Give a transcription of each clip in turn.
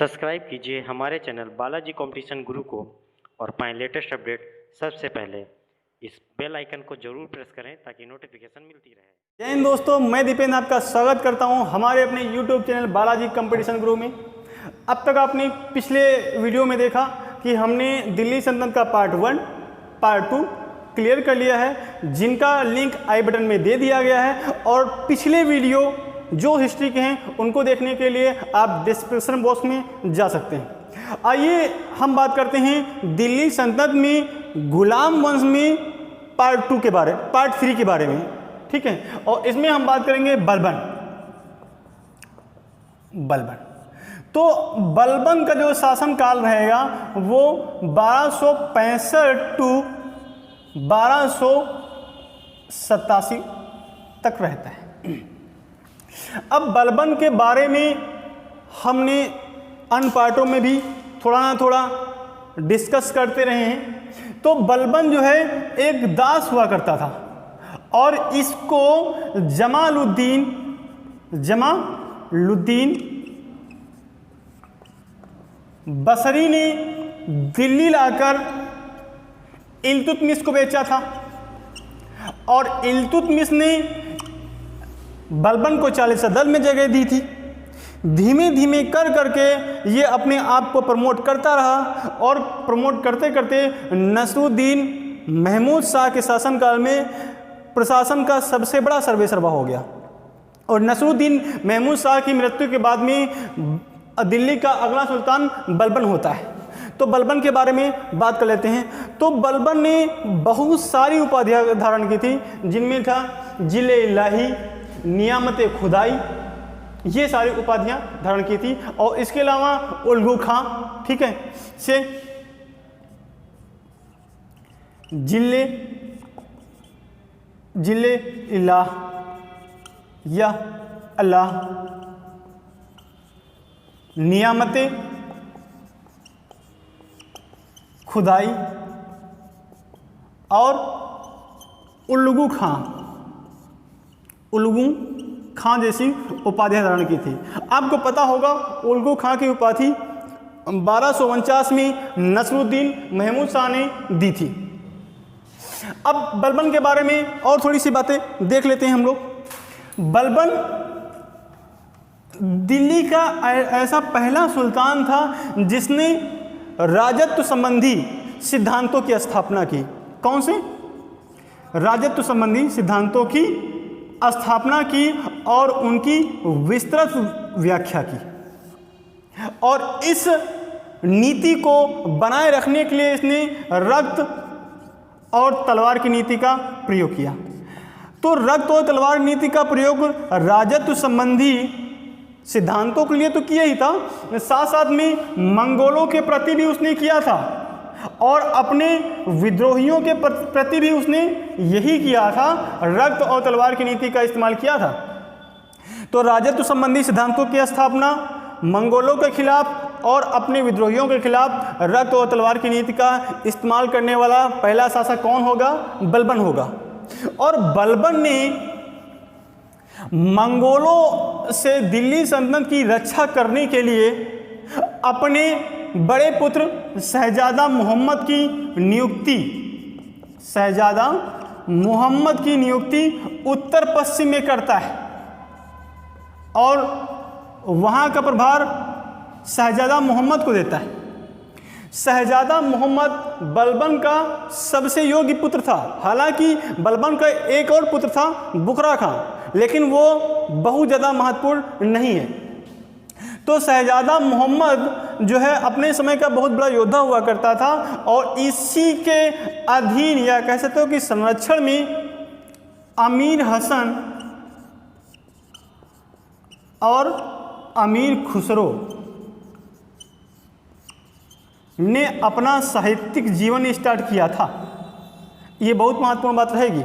Subscribe कीजिए हमारे channel Balaji competition गुरु को और पाएं लेटेस्ट अपडेट सबसे पहले। इस बेल आइकन को जरूर प्रेस करें ताकि नोटिफिकेशन मिलती रहे। जय हिंद दोस्तों, मैं दीपेंद्र आपका स्वागत करता हूं हमारे अपने YouTube चैनल बालाजी कंपटीशन गुरु में। अब तक आपने पिछले वीडियो में देखा कि हमने दिल्ली सल्तनत का पार्ट 1, पार्ट 2 क्लियर कर लिया है, जिनका लिंक आई बटन में दे दिया गया है। और पिछले वीडियो जो हिस्ट्री के हैं उनको देखने के लिए आप डिस्क्रिप्शन बॉक्स में जा सकते हैं। आइए हम बात करते हैं दिल्ली सल्तनत में गुलाम वंश में पार्ट 3 के बारे में, ठीक है। और इसमें हम बात करेंगे बलबन। तो बलबन का जो शासनकाल रहेगा वो 1265 टू 1287 तक रहता है। अब बलबन के बारे में हमने अन्य पार्टों में भी थोड़ा ना थोड़ा डिस्कस करते रहे हैं। तो बलबन जो है एक दास हुआ करता था और इसको जमालुद्दीन बसरी ने दिल्ली लाकर इल्तुतमिश को बेचा था और इल्तुतमिश ने बलबन को 40 अदद में जगह दी थी। धीमे धीमे कर करके ये अपने आप को प्रमोट करता रहा और प्रमोट करते करते नसरुद्दीन महमूद शाह के शासनकाल में प्रशासन का सबसे बड़ा सर्वेसर्वा हो गया। और नसरुद्दीन महमूद शाह की मृत्यु के बाद में दिल्ली का अगला सुल्तान बलबन होता है। तो बलबन के बारे में बात कर लेते हैं। तो बलबन ने बहुत सारी उपाधियां धारण की थी, जिनमें था जिले इलाही, नियामत खुदाई, ये सारी उपाधियां धारण की थी। और इसके अलावा उल्गू खां, ठीक है, से जिले इलाह या अल्लाह, नियामत खुदाई और उल्गू खां जैसी उपाधियां धारण की थी। आपको पता होगा उल्गू खां की उपाधि 1249 में नसरुद्दीन महमूद शाह ने दी थी। अब बलबन के बारे में और थोड़ी सी बातें देख लेते हैं हम लोग। बलबन दिल्ली का ऐसा पहला सुल्तान था जिसने राजत्व संबंधी सिद्धांतों की स्थापना की। कौन से? राजत्व संबंधी सिद्धांतों की स्थापना की और उनकी विस्तृत व्याख्या की। और इस नीति को बनाए रखने के लिए इसने रक्त और तलवार की नीति का प्रयोग किया। तो रक्त और तलवार नीति का प्रयोग राजत्व संबंधी सिद्धांतों के लिए तो किया ही था, साथ साथ में मंगोलों के प्रति भी उसने किया था और अपने विद्रोहियों के प्रति भी उसने यही किया था, रक्त और तलवार की नीति का इस्तेमाल किया था। तो राजत्व संबंधी सिद्धांतों की स्थापना, मंगोलों के खिलाफ और अपने विद्रोहियों के खिलाफ रक्त और तलवार की नीति का इस्तेमाल करने वाला पहला शासक कौन होगा? बलबन होगा। और बलबन ने मंगोलों से दिल्ली सल्तनत की रक्षा करने के लिए अपने बड़े पुत्र शहजादा मोहम्मद की नियुक्ति उत्तर पश्चिम में करता है और वहाँ का प्रभार शहजादा मोहम्मद को देता है। शहजादा मोहम्मद बलबन का सबसे योग्य पुत्र था। हालांकि बलबन का एक और पुत्र था बुकरा खां, लेकिन वो बहुत ज़्यादा महत्वपूर्ण नहीं है। तो शहजादा मोहम्मद जो है अपने समय का बहुत बड़ा योद्धा हुआ करता था और इसी के अधीन या कह सकते हो कि संरक्षण में अमीर हसन और अमीर खुसरो ने अपना साहित्यिक जीवन स्टार्ट किया था। ये बहुत महत्वपूर्ण बात रहेगी।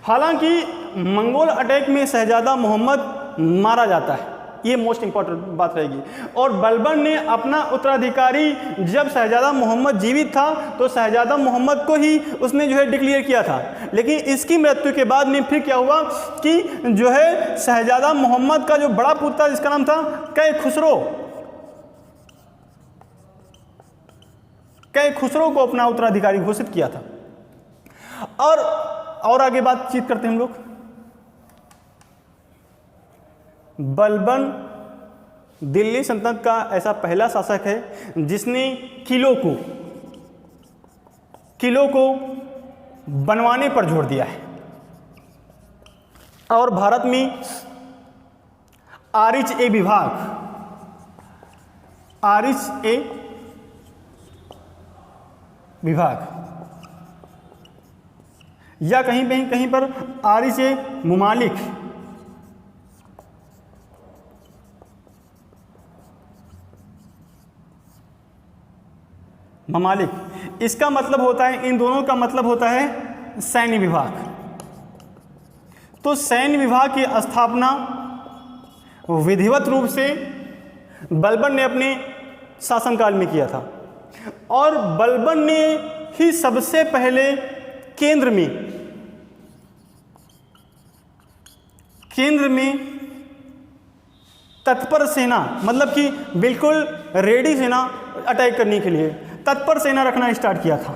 हालांकि मंगोल अटैक में शहजादा मोहम्मद मारा जाता है, ये मोस्ट इंपॉर्टेंट बात रहेगी। और बलबन ने अपना उत्तराधिकारी, जब शहजादा मोहम्मद जीवित था तो शहजादा मोहम्मद को ही उसने जो है डिक्लेयर किया था। लेकिन इसकी मृत्यु के बाद में फिर क्या हुआ कि जो है शहजादा मोहम्मद का जो बड़ा पुत्र था जिसका नाम था कै खुसरो, कई खुसरो को अपना उत्तराधिकारी घोषित किया था। और आगे बातचीत करते हैं हम लोग। बलबन दिल्ली सल्तनत का ऐसा पहला शासक है जिसने किलों को बनवाने पर जोर दिया है और भारत में आरिच ए विभाग या कहीं पर आरिच ए ममालिक, इसका मतलब होता है, इन दोनों का मतलब होता है सैन्य विभाग। तो सैन्य विभाग की स्थापना विधिवत रूप से बलबन ने अपने शासनकाल में किया था और बलबन ने ही सबसे पहले केंद्र में तत्पर सेना, मतलब कि बिल्कुल रेडी सेना अटैक करने के लिए तत्पर सेना रखना स्टार्ट किया था।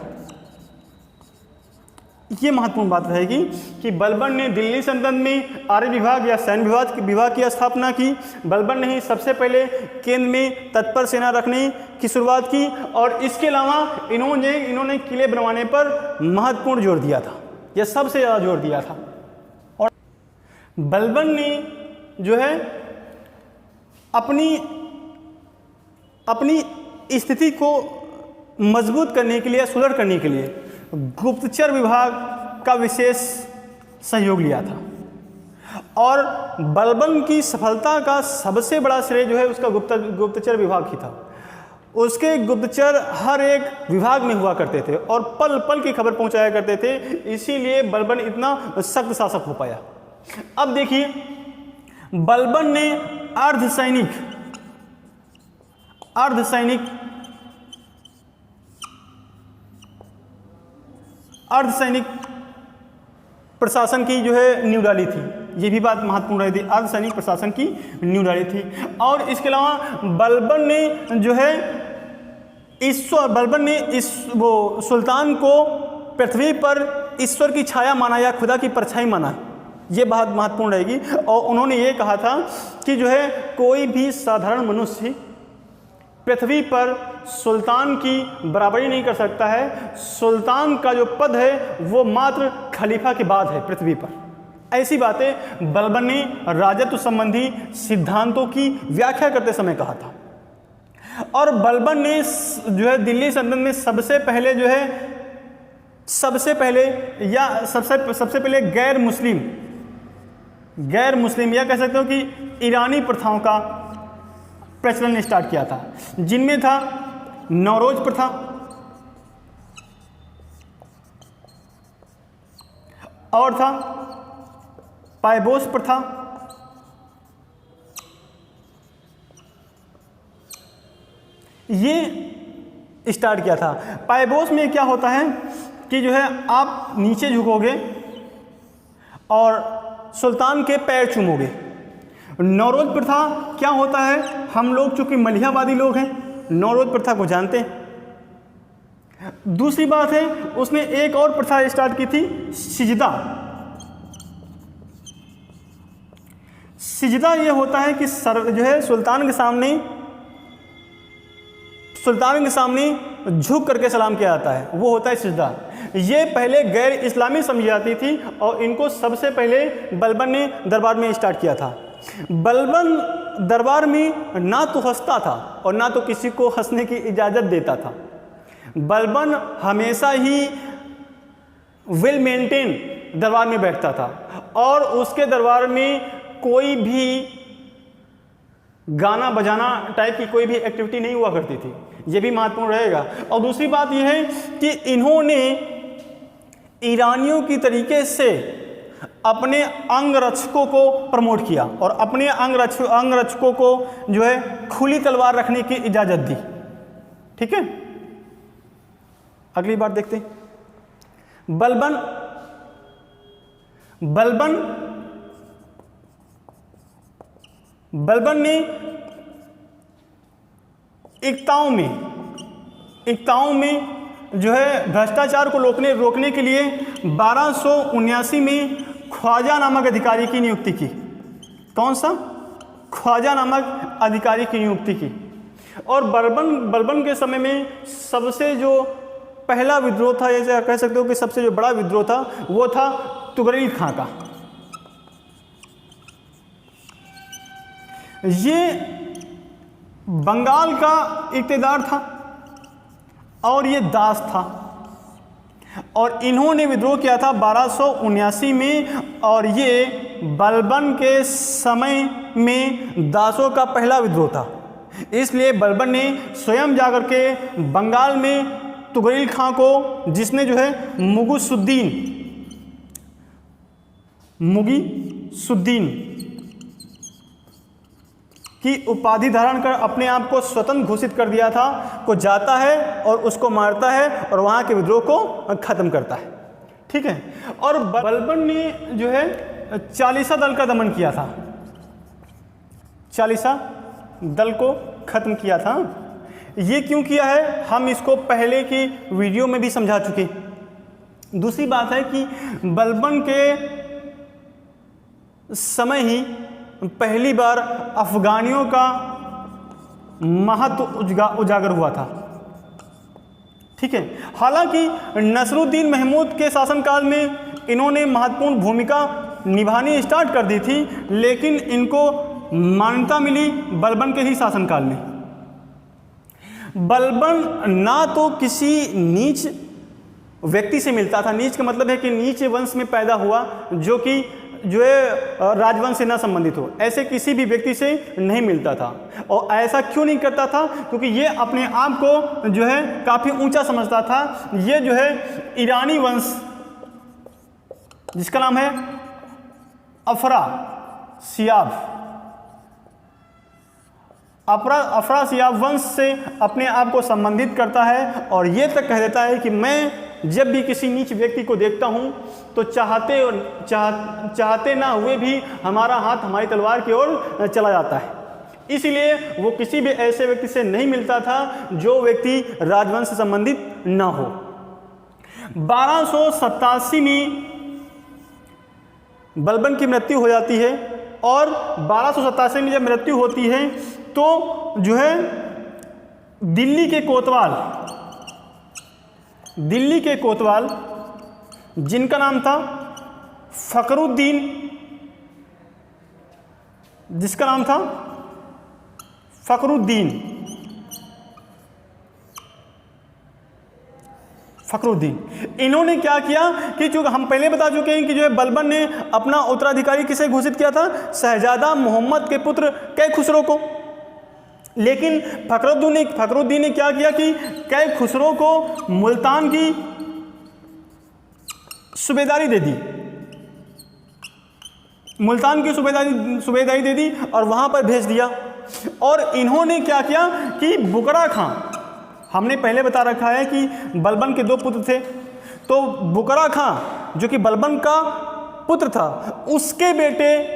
ये महत्वपूर्ण बात रहेगी कि बलबन ने दिल्ली सल्तनत में आर्य विभाग या सैन्य विभाग की स्थापना की। बलबन ने ही सबसे पहले केंद्र में तत्पर सेना रखने की शुरुआत की और इसके अलावा इन्होंने किले बनवाने पर महत्वपूर्ण जोर दिया था, यह सबसे ज़्यादा जोर दिया था। और बलबन ने जो है अपनी स्थिति को मजबूत करने के लिए, सुदृढ़ करने के लिए गुप्तचर विभाग का विशेष सहयोग लिया था और बलबन की सफलता का सबसे बड़ा श्रेय जो है उसका गुप्तचर विभाग ही था। उसके गुप्तचर हर एक विभाग में हुआ करते थे और पल पल की खबर पहुंचाया करते थे, इसीलिए बलबन इतना सख्त शासक हो पाया। अब देखिए, बलबन ने अर्धसैनिक प्रशासन की जो है नींव डाली थी। ये भी बात महत्वपूर्ण रही थी, अर्धसैनिक प्रशासन की नींव डाली थी। और इसके अलावा बलबन ने जो है सुल्तान को पृथ्वी पर ईश्वर की छाया माना या खुदा की परछाई माना, ये बात महत्वपूर्ण रहेगी। और उन्होंने ये कहा था कि जो है कोई भी साधारण मनुष्य पृथ्वी पर सुल्तान की बराबरी नहीं कर सकता है। सुल्तान का जो पद है वो मात्र खलीफा के बाद है पृथ्वी पर। ऐसी बातें बलबन ने राजत्व संबंधी सिद्धांतों की व्याख्या करते समय कहा था। और बलबन ने जो है दिल्ली सल्तनत में सबसे पहले गैर मुस्लिम या कह सकते हो कि ईरानी प्रथाओं का प्रचलन स्टार्ट किया था, जिनमें था नौरोज प्रथा, और था पायबोस प्रथा, ये स्टार्ट किया था। पायबोस में क्या होता है कि जो है आप नीचे झुकोगे और सुल्तान के पैर चूमोगे। नौरोज प्रथा क्या होता है, हम लोग चूंकि मलिहाबादी लोग हैं, नौरोज प्रथा को जानते हैं। दूसरी बात है, उसने एक और प्रथा स्टार्ट की थी, सिजदा। सिजदा ये होता है कि जो है सुल्तान के सामने झुक करके सलाम किया जाता है, वो होता है सिजदा। ये पहले गैर इस्लामी समझी जाती थी और इनको सबसे पहले बलबन ने दरबार में स्टार्ट किया था। बलबन दरबार में ना तो हंसता था और ना तो किसी को हंसने की इजाज़त देता था। बलबन हमेशा ही वेल मेंटेन दरबार में बैठता था और उसके दरबार में कोई भी गाना बजाना टाइप की कोई भी एक्टिविटी नहीं हुआ करती थी, ये भी महत्वपूर्ण रहेगा। और दूसरी बात यह है कि इन्होंने ईरानियों की तरीके से अपने अंगरक्षकों को प्रमोट किया और अपने अंगरक्षकों को जो है खुली तलवार रखने की इजाज़त दी। ठीक है, अगली बात देखते हैं। बलबन ने एकताओं में एकताओं में जो है भ्रष्टाचार को रोकने के लिए 1279 में ख्वाजा नामक अधिकारी की नियुक्ति की। कौन सा? ख्वाजा नामक अधिकारी की नियुक्ति की। और बलबन के समय में सबसे जो पहला विद्रोह था, जैसे कह सकते हो कि सबसे जो बड़ा विद्रोह था, वो था तुगलक खां का। ये बंगाल का इक़्तिदार था और ये दास था, और इन्होंने विद्रोह किया था 1279 में, और ये बलबन के समय में दासों का पहला विद्रोह था। इसलिए बलबन ने स्वयं जाकर के बंगाल में तुगलक खां को, जिसने जो है मुगीसुद्दीन की उपाधि धारण कर अपने आप को स्वतंत्र घोषित कर दिया था, को जाता है और उसको मारता है और वहाँ के विद्रोह को खत्म करता है। ठीक है। और बलबन ने जो है चालीसा दल का दमन किया था, चालीसा दल को खत्म किया था। ये क्यों किया है, हम इसको पहले की वीडियो में भी समझा चुके। दूसरी बात है कि बलबन के समय ही पहली बार अफगानियों का महत्व उजागर हुआ था। ठीक है। हालांकि नसरुद्दीन महमूद के शासनकाल में इन्होंने महत्वपूर्ण भूमिका निभानी स्टार्ट कर दी थी, लेकिन इनको मान्यता मिली बलबन के ही शासनकाल में। बलबन ना तो किसी नीच व्यक्ति से मिलता था, नीच का मतलब है कि नीच वंश में पैदा हुआ, जो है राजवंश से ना संबंधित हो, ऐसे किसी भी व्यक्ति से नहीं मिलता था। और ऐसा क्यों नहीं करता था? क्योंकि ये अपने आप को जो है काफ़ी ऊंचा समझता था। ये जो है ईरानी वंश, जिसका नाम है अफरासियाब वंश से अपने आप को संबंधित करता है, और ये तक कह देता है कि मैं जब भी किसी नीच व्यक्ति को देखता हूं तो चाहते ना हुए भी हमारा हाथ हमारी तलवार की ओर चला जाता है। इसलिए वो किसी भी ऐसे व्यक्ति से नहीं मिलता था जो व्यक्ति राजवंश से संबंधित ना हो। 1287 में बलबन की मृत्यु हो जाती है, और 1287 में जब मृत्यु होती है तो जो है दिल्ली के कोतवाल जिनका नाम था फखरुद्दीन, इन्होंने क्या किया कि जो हम पहले बता चुके हैं कि जो है बलबन ने अपना उत्तराधिकारी किसे घोषित किया था? शहजादा मोहम्मद के पुत्र कैखुसरो को। लेकिन फखरुद्दीन ने क्या किया कि कैखुसरो को मुल्तान की सूबेदारी दे दी, सूबेदारी दे दी और वहां पर भेज दिया। और इन्होंने क्या किया कि बुकरा खां, हमने पहले बता रखा है कि बलबन के 2 पुत्र थे, तो बुकरा खां जो कि बलबन का पुत्र था, उसके बेटे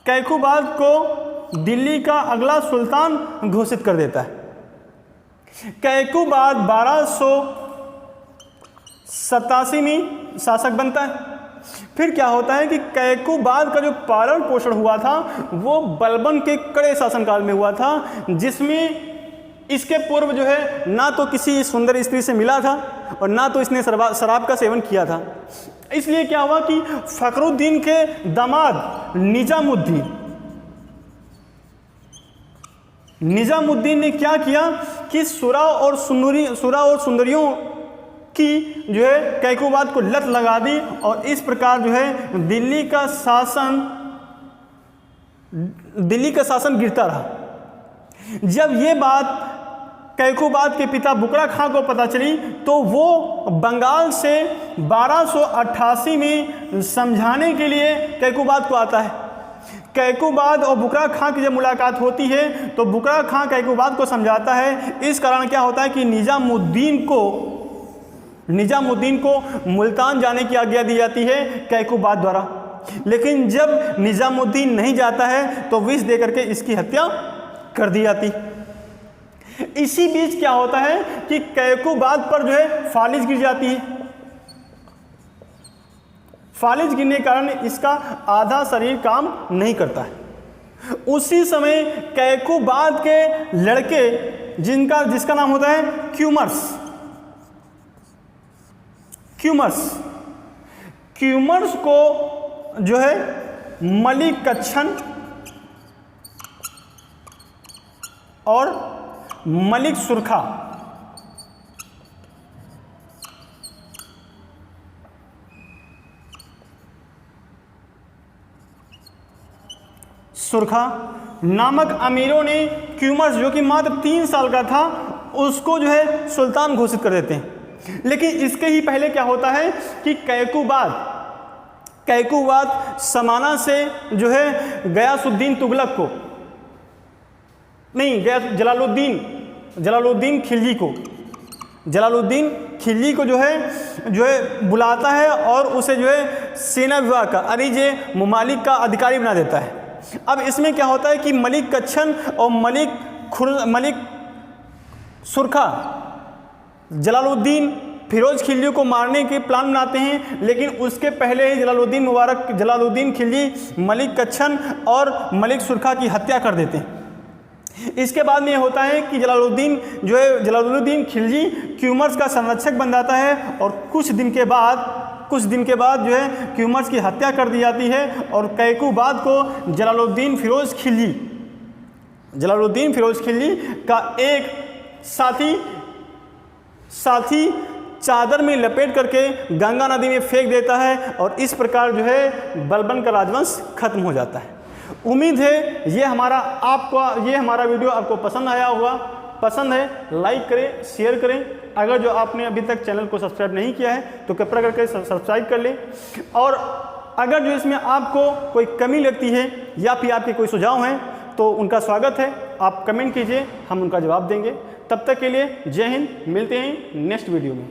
कैकुबाद को दिल्ली का अगला सुल्तान घोषित कर देता है। कैकुबाद 1287 में शासक बनता है। फिर क्या होता है कि कैकुबाद का जो पालन पोषण हुआ था वो बलबन के कड़े शासनकाल में हुआ था, जिसमें इसके पूर्व जो है ना तो किसी सुंदर स्त्री से मिला था और ना तो इसने शराब का सेवन किया था। इसलिए क्या हुआ कि फखरुद्दीन के दामाद निजामुद्दीन ने क्या किया कि सुरा और सुंदरियों की जो है कैकुबाद को लत लगा दी, और इस प्रकार जो है दिल्ली का शासन गिरता रहा। जब ये बात कैकुबाद के पिता बुकरा खां को पता चली तो वो बंगाल से 1288 में समझाने के लिए कैकुबाद को आता है। कैकुबाद और बुकरा खां की जब मुलाकात होती है तो बुकरा खां कैकुबाद को समझाता है। इस कारण क्या होता है कि निजामुद्दीन को मुल्तान जाने की आज्ञा दी जाती है कैकुबाद द्वारा। लेकिन जब निजामुद्दीन नहीं जाता है तो विष देकर के इसकी हत्या कर दी जाती। इसी बीच क्या होता है कि कैकुबाद पर जो है फालिज गिर जाती है। फालिज गिरने के कारण इसका आधा शरीर काम नहीं करता है। उसी समय कैकुबाद के लड़के जिसका नाम होता है क्यूमर्स को जो है मलिक कच्छन और मलिक सुरखा नामक अमीरों ने क्यूमर्स, जो कि मात्र 3 साल का था, उसको जो है सुल्तान घोषित कर देते हैं। लेकिन इसके ही पहले क्या होता है कि कैकुबाद समाना से जो है गयासुद्दीन तुगलक को नहीं, जलालुद्दीन खिलजी को जो है बुलाता है और उसे जो है सेना विभाग का अरीज ममालिक का अधिकारी बना देता है। अब इसमें क्या होता है कि मलिक कच्छन और मलिक सुरखा जलालुद्दीन फिरोज खिलजी को मारने के प्लान बनाते हैं, लेकिन उसके पहले ही जलालुद्दीन खिलजी मलिक कच्छन और मलिक सुरखा की हत्या कर देते हैं। इसके बाद में यह होता है कि जलालुद्दीन खिलजी क्यूमर्स का संरक्षक बन जाता है और कुछ दिन के बाद जो है क्यूमर्स की हत्या कर दी जाती है और कैकुबाद को जलालुद्दीन फिरोज खिलजी का एक साथी चादर में लपेट करके गंगा नदी में फेंक देता है और इस प्रकार जो है बलबन का राजवंश खत्म हो जाता है। उम्मीद है ये हमारा वीडियो आपको पसंद आया होगा। पसंद है लाइक करें, शेयर करें। अगर जो आपने अभी तक चैनल को सब्सक्राइब नहीं किया है तो कृपया करके सब्सक्राइब कर लें। और अगर जो इसमें आपको कोई कमी लगती है या फिर आपके कोई सुझाव हैं तो उनका स्वागत है, आप कमेंट कीजिए, हम उनका जवाब देंगे। तब तक के लिए जय हिंद, मिलते हैं नेक्स्ट वीडियो में।